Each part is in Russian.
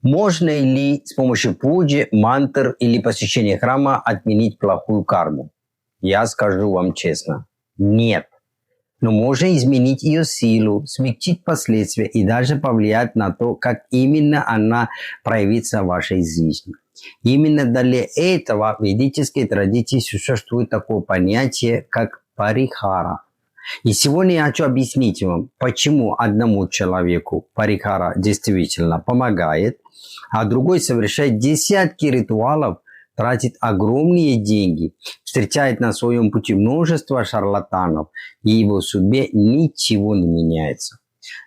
Можно ли с помощью пуджи, мантр или посещения храма отменить плохую карму? Я скажу вам честно, нет. Но можно изменить ее силу, смягчить последствия и даже повлиять на то, как именно она проявится в вашей жизни. Именно для этого в ведической традиции существует такое понятие, как парихара. И сегодня я хочу объяснить вам, почему одному человеку парихара действительно помогает, а другой совершает десятки ритуалов, тратит огромные деньги, встречает на своем пути множество шарлатанов, и его судьбе ничего не меняется.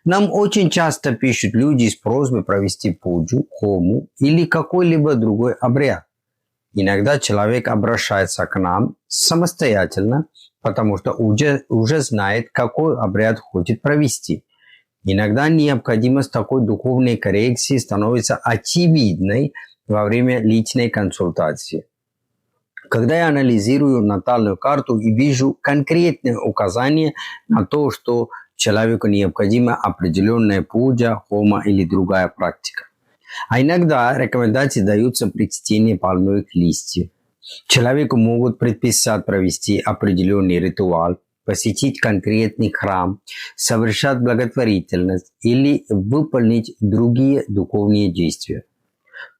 Нам очень часто пишут люди с просьбой провести пуджу, хому или какой-либо другой обряд. Иногда человек обращается к нам самостоятельно, потому что уже знает, какой обряд хочет провести. Иногда необходимость такой духовной коррекции становится очевидной во время личной консультации. Когда я анализирую натальную карту и вижу конкретные указания на то, что человеку необходима определенная пуджа, хома или другая практика. А иногда рекомендации даются при чтении пальмовых листьев. Человеку могут предписать провести определенный ритуал, посетить конкретный храм, совершать благотворительность или выполнить другие духовные действия.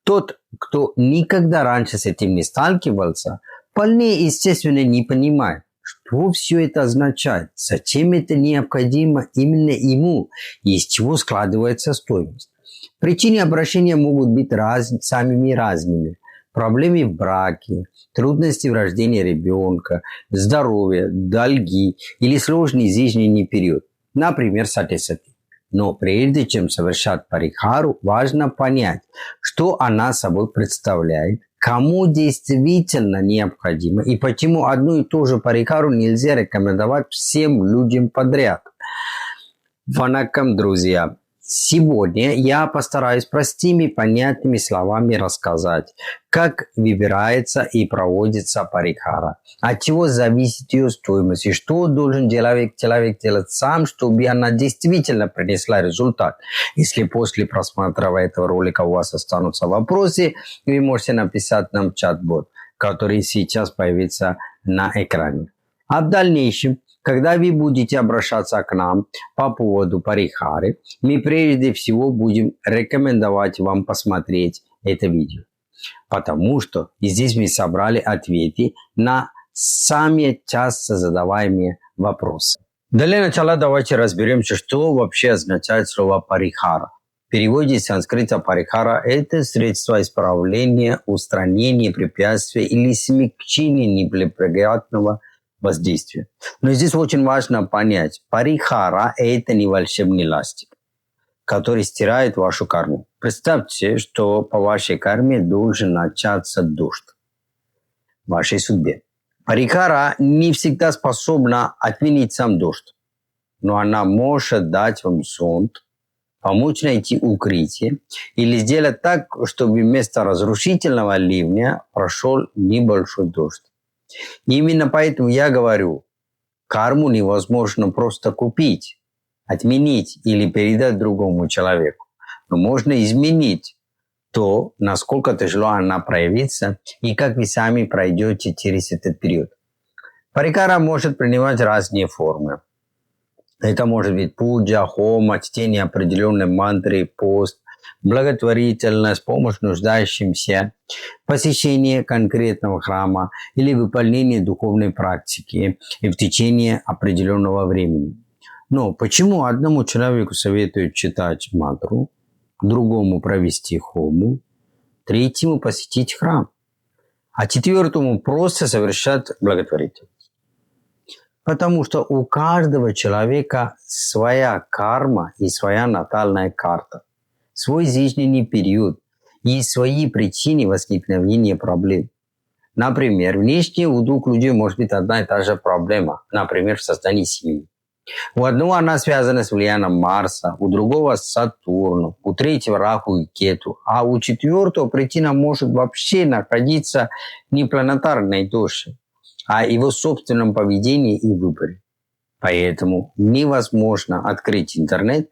Тот, кто никогда раньше с этим не сталкивался, вполне естественно не понимает, что все это означает, зачем это необходимо именно ему и из чего складывается стоимость. Причины обращения могут быть самыми разными. Проблемы в браке, трудности в рождении ребенка, здоровье, долги или сложный жизненный период, например, сати-сати. Но прежде чем совершать парихару, важно понять, что она собой представляет, кому действительно необходимо и почему одну и ту же парихару нельзя рекомендовать всем людям подряд. Ванакам, друзья! Сегодня я постараюсь простыми, понятными словами рассказать, как выбирается и проводится парихара, от чего зависит ее стоимость и что должен человек делать сам, чтобы она действительно принесла результат. Если после просмотра этого ролика у вас останутся вопросы, вы можете написать нам в чат-бот, который сейчас появится на экране. А в дальнейшем, когда вы будете обращаться к нам по поводу парихары, мы прежде всего будем рекомендовать вам посмотреть это видео. Потому что здесь мы собрали ответы на самые часто задаваемые вопросы. Для начала давайте разберемся, что вообще означает слово парихара. В переводе с санскрита парихара – это средство исправления, устранения препятствия или смягчения неблагоприятного воздействия. Но здесь очень важно понять, парихара – это не волшебный ластик, который стирает вашу карму. Представьте, что по вашей карме должен начаться дождь в вашей судьбе. Парихара не всегда способна отменить сам дождь, но она может дать вам зонт, помочь найти укрытие или сделать так, чтобы вместо разрушительного ливня прошел небольшой дождь. Именно поэтому я говорю, карму невозможно просто купить, отменить или передать другому человеку. Но можно изменить то, насколько тяжело она проявится и как вы сами пройдете через этот период. Парихара может принимать разные формы. Это может быть пуджа, хома, чтение определенной мантры, пост, благотворительность, помощь нуждающимся, посещение конкретного храма или выполнение духовной практики в течение определенного времени. Но почему одному человеку советуют читать мантру, другому провести хому, третьему посетить храм, а четвертому просто совершать благотворительность? Потому что у каждого человека своя карма и своя натальная карта, свой жизненный период и свои причины возникновения проблем. Например, внешне у двух людей может быть одна и та же проблема, например, в создании семьи. У одного она связана с влиянием Марса, у другого с Сатурном, у третьего Раху и Кету, а у четвертого причина может вообще находиться не в планетарной душе, а его собственном поведении и выборе. Поэтому невозможно открыть интернет,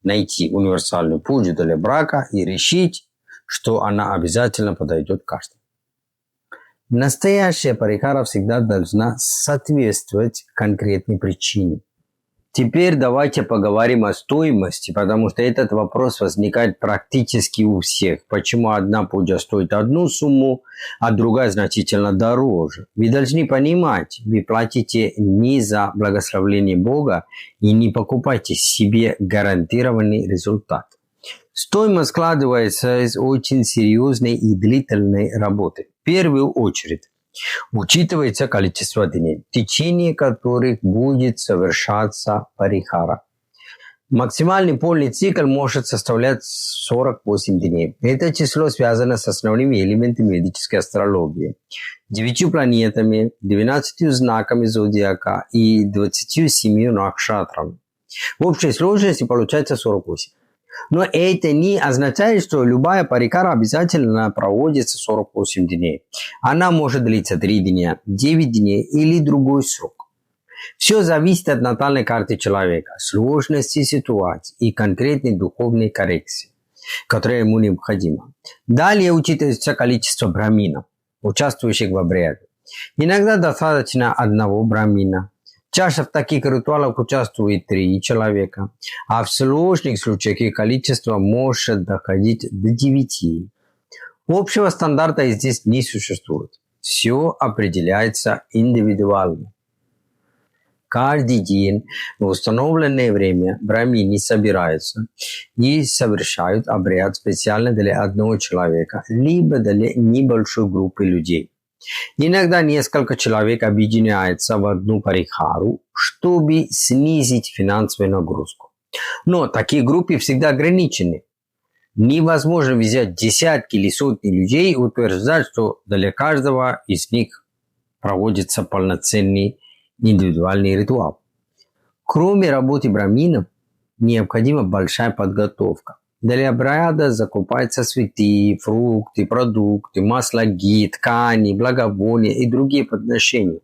найти универсальную пуджу для брака и решить, что она обязательно подойдет каждому. Настоящая парикара всегда должна соответствовать конкретной причине. Теперь давайте поговорим о стоимости, потому что этот вопрос возникает практически у всех. Почему одна пуджа стоит одну сумму, а другая значительно дороже? Вы должны понимать, вы платите не за благословение Бога и не покупайте себе гарантированный результат. Стоимость складывается из очень серьезной и длительной работы. В первую очередь, учитывается количество дней, в течение которых будет совершаться парихара. Максимальный полный цикл может составлять 48 дней. Это число связано с основными элементами ведической астрологии. 9 планетами, 12 знаками зодиака и 27 накшатрами. В общей сложности получается 48. Но это не означает, что любая парикара обязательно проводится 48 дней. Она может длиться 3 дня, 9 дней или другой срок. Все зависит от натальной карты человека, сложности ситуации и конкретной духовной коррекции, которая ему необходима. Далее учитывается количество браминов, участвующих в обряде. Иногда достаточно одного брамина. Чаще в таких ритуалах участвует 3 человека, а в сложных случаях их количество может доходить до 9. Общего стандарта здесь не существует. Все определяется индивидуально. Каждый день в установленное время брамини собираются и совершают обряд специально для одного человека, либо для небольшой группы людей. Иногда несколько человек объединяются в одну парихару, чтобы снизить финансовую нагрузку. Но такие группы всегда ограничены. Невозможно взять десятки или сотни людей и утверждать, что для каждого из них проводится полноценный индивидуальный ритуал. Кроме работы браминов, необходима большая подготовка. Для обряда закупаются цветы, фрукты, продукты, масло ги, ткани, благовония и другие подношения.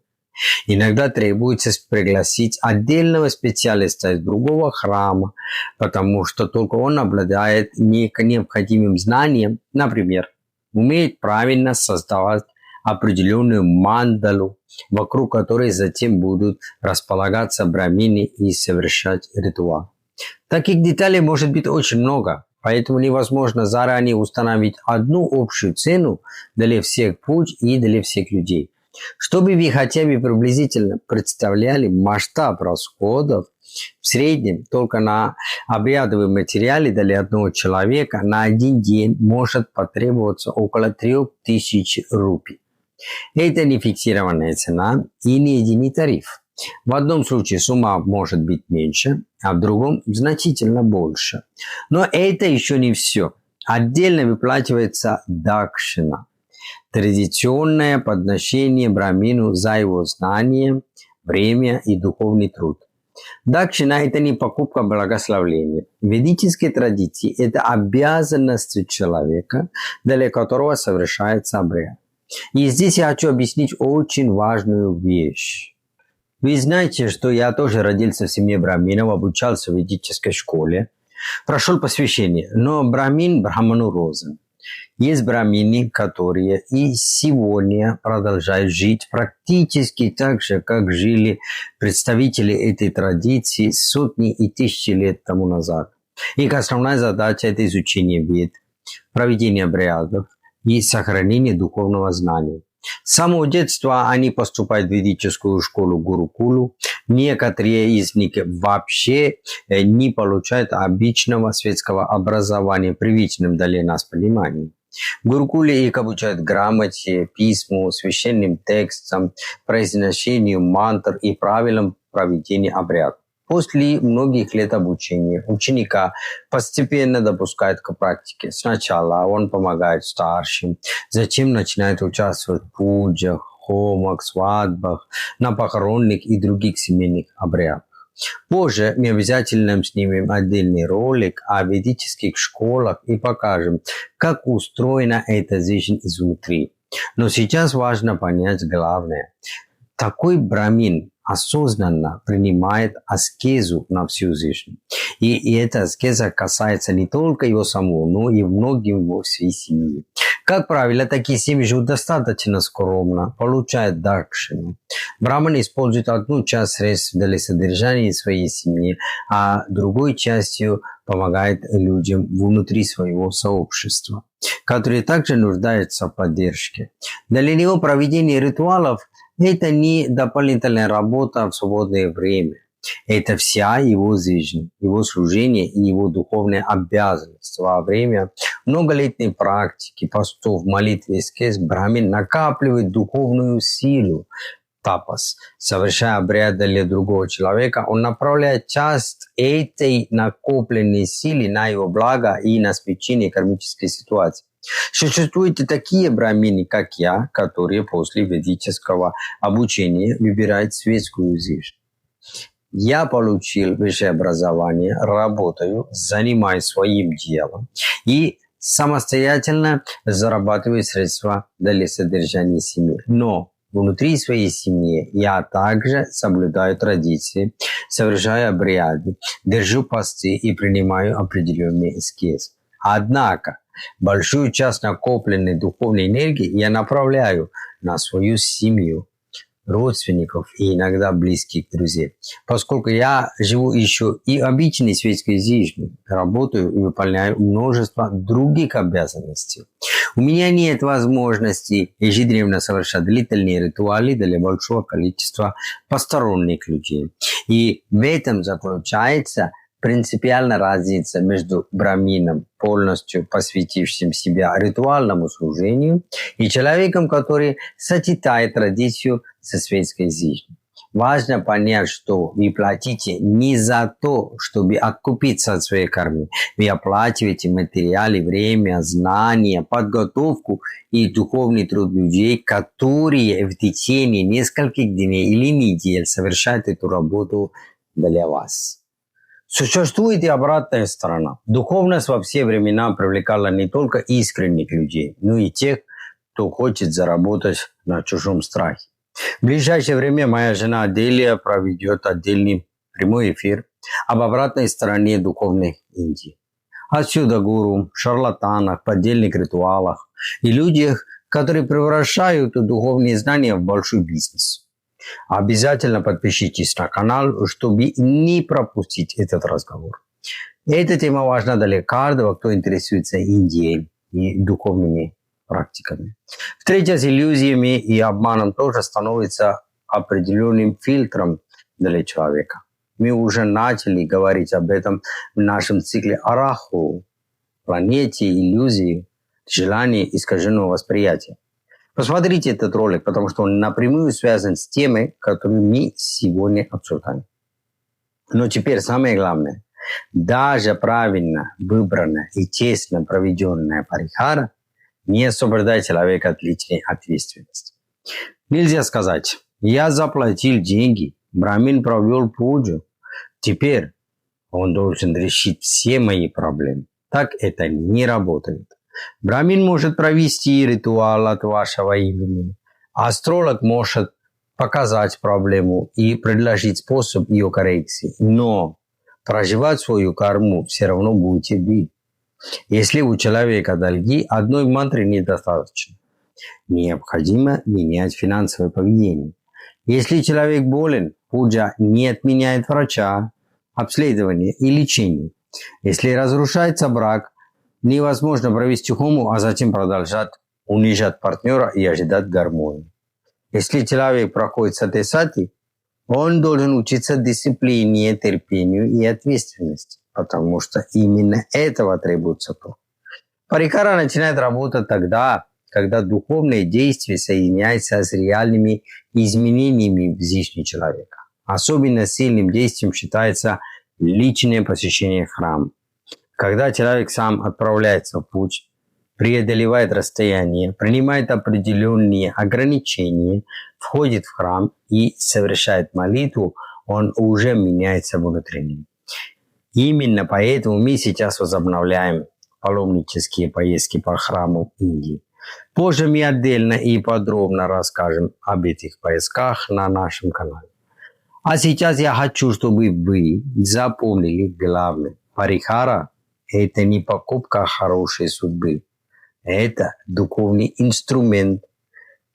Иногда требуется пригласить отдельного специалиста из другого храма, потому что только он обладает необходимым знанием, например, умеет правильно создавать определенную мандалу, вокруг которой затем будут располагаться брамини и совершать ритуал. Таких деталей может быть очень много, поэтому невозможно заранее установить одну общую цену для всех пуч и для всех людей. Чтобы вы хотя бы приблизительно представляли масштаб расходов, в среднем только на обрядовые материалы для одного человека на один день может потребоваться около 3000 рупий. Это не фиксированная цена и не единый тариф. В одном случае сумма может быть меньше, а в другом значительно больше. Но это еще не все. Отдельно выплачивается дакшина. Традиционное подношение брамину за его знание, время и духовный труд. Дакшина – это не покупка благословения. В ведической традиции это обязанность человека, для которого совершается обряд. И здесь я хочу объяснить очень важную вещь. Вы знаете, что я тоже родился в семье браминов, обучался в ведической школе, прошел посвящение, но брамин брахману рознь. Есть брамины, которые и сегодня продолжают жить практически так же, как жили представители этой традиции сотни и тысячи лет тому назад. Их основная задача – это изучение вед, проведение обрядов и сохранение духовного знания. С самого детства они поступают в ведическую школу Гурукулу. Некоторые из них вообще не получают обычного светского образования, привычным для нас пониманию. В Гурукуле их обучают грамоте, письму, священным текстам, произношению мантр и правилам проведения обрядов. После многих лет обучения ученика постепенно допускают к практике. Сначала он помогает старшим, затем начинает участвовать в пуджах, хомах, свадьбах, на похоронных и других семейных обрядах. Позже мы обязательно снимем отдельный ролик о ведических школах и покажем, как устроена эта жизнь изнутри. Но сейчас важно понять главное. Такой брамин, осознанно принимает аскезу на всю жизнь. И эта аскеза касается не только его самого, но и многих его всей семьи. Как правило, такие семьи живут достаточно скромно, получают дакшину. Браман использует одну часть средств для содержания своей семьи, а другой частью помогает людям внутри своего сообщества, которые также нуждаются в поддержке. Для него проведение ритуалов – это не дополнительная работа в свободное время. Это вся его жизнь, его служение и его духовная обязанность. Во время многолетней практики, постов, молитвы и аскез брамин накапливает духовную силу. Тапас, совершая обряд для другого человека, он направляет часть этой накопленной силы на его благо и на смягчение кармической ситуации. Существуют и такие брамины, как я, которые после ведического обучения выбирают светскую жизнь. Я получил высшее образование, работаю, занимаюсь своим делом и самостоятельно зарабатываю средства для содержания семьи. Но внутри своей семьи я также соблюдаю традиции, совершаю обряды, держу посты и принимаю определенные аскезы. Однако большую часть накопленной духовной энергии я направляю на свою семью, родственников и иногда близких друзей. Поскольку я живу еще и обычной светской жизнью, работаю и выполняю множество других обязанностей. У меня нет возможности ежедневно совершать длительные ритуалы для большого количества посторонних людей. И в этом заключается принципиальная разница между брамином, полностью посвятившим себя ритуальному служению, и человеком, который сочетает традицию со светской жизнью. Важно понять, что вы платите не за то, чтобы откупиться от своей кармы. Вы оплачиваете материалы, время, знания, подготовку и духовный труд людей, которые в течение нескольких дней или недель совершают эту работу для вас. Существует и обратная сторона. Духовность во все времена привлекала не только искренних людей, но и тех, кто хочет заработать на чужом страхе. В ближайшее время моя жена Делия проведет отдельный прямой эфир об обратной стороне духовной Индии. Отсюда гуру, шарлатанах, поддельных ритуалах и людях, которые превращают духовные знания в большой бизнес. Обязательно подпишитесь на канал, чтобы не пропустить этот разговор. Эта тема важна для каждого, кто интересуется Индией и духовными практиками. Встреча с иллюзиями и обманом тоже становится определенным фильтром для человека. Мы уже начали говорить об этом в нашем цикле Араху, планете иллюзий, желаний искаженного восприятия. Посмотрите этот ролик, потому что он напрямую связан с темой, которую мы сегодня обсуждаем. Но теперь самое главное. Даже правильно выбранная и честно проведенная парихара не освобождает человека от личной ответственности. Нельзя сказать, я заплатил деньги, брамин провел пуджу, теперь он должен решить все мои проблемы. Так это не работает. Брамин может провести ритуал от вашего имени. Астролог может показать проблему и предложить способ ее коррекции. Но проживать свою карму все равно будете вы. Если у человека долги, одной мантры недостаточно. Необходимо менять финансовое поведение. Если человек болен, пуджа не отменяет врача, обследование и лечение. Если разрушается брак, невозможно провести хому, а затем продолжать унижать партнера и ожидать гармонии. Если человек проходит сати, он должен учиться дисциплине, терпению и ответственности, потому что именно этого требуется то. Парикара начинает работать тогда, когда духовные действия соединяются с реальными изменениями в жизни человека. Особенно сильным действием считается личное посещение храма. Когда человек сам отправляется в путь, преодолевает расстояние, принимает определенные ограничения, входит в храм и совершает молитву, он уже меняется внутренне. Именно поэтому мы сейчас возобновляем паломнические поездки по храму Индии. Позже мы отдельно и подробно расскажем об этих поездках на нашем канале. А сейчас я хочу, чтобы вы запомнили главное. Парихара– это не покупка хорошей судьбы. Это духовный инструмент.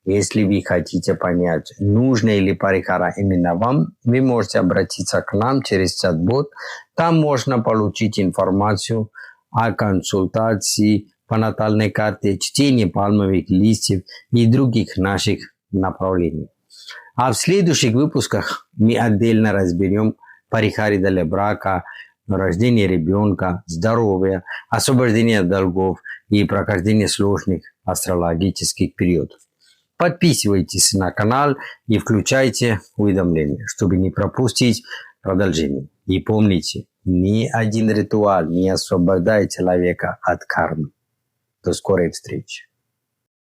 Если вы хотите понять, нужно ли парихара именно вам, вы можете обратиться к нам через чат-бот. Там можно получить информацию о консультации по натальной карте, чтении пальмовых листьев и других наших направлений. А в следующих выпусках мы отдельно разберем парихари для брака, рождение ребенка, здоровье, освобождение от долгов и прохождение сложных астрологических периодов. Подписывайтесь на канал и включайте уведомления, чтобы не пропустить продолжение. И помните, ни один ритуал не освобождает человека от кармы. До скорой встречи.